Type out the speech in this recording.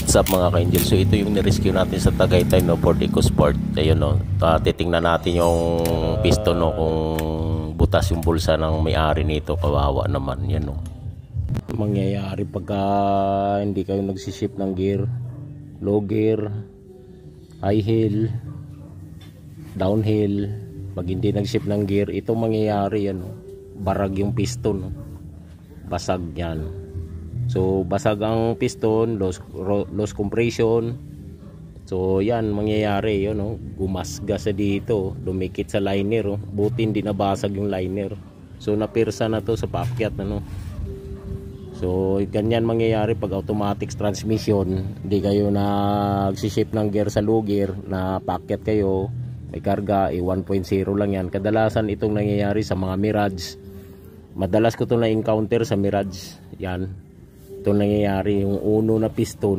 What's up mga ka-angel? So ito yung nirescue natin sa Tagaytay, no, Ford EcoSport. Ayun, no, titingnan natin yung piston, no, kung butas yung bulsa ng may-ari nito. Kawawa naman yan, no. Mangyayari pagka hindi kayo nagsiship ng gear, low gear, high heel, downhill, pag hindi nag-ship ng gear, ito mangyayari yan, no. Barag yung piston, no. Basag yan. So basag ang piston, loss compression. So yan mangyayari yun, no? Gumasga sa dito, dumikit sa liner, oh. Buti hindi nabasag yung liner. So napirsa na to sa paakyat, ano. So ganyan mangyayari pag automatic transmission. Hindi kayo nagsiship ng gear sa low gear, na paakyat kayo, may karga, 1.0 lang yan. Kadalasan itong nangyayari sa mga Mirage. Madalas ko to na encounter sa Mirage. Yan, ito nangyayari, yung uno na piston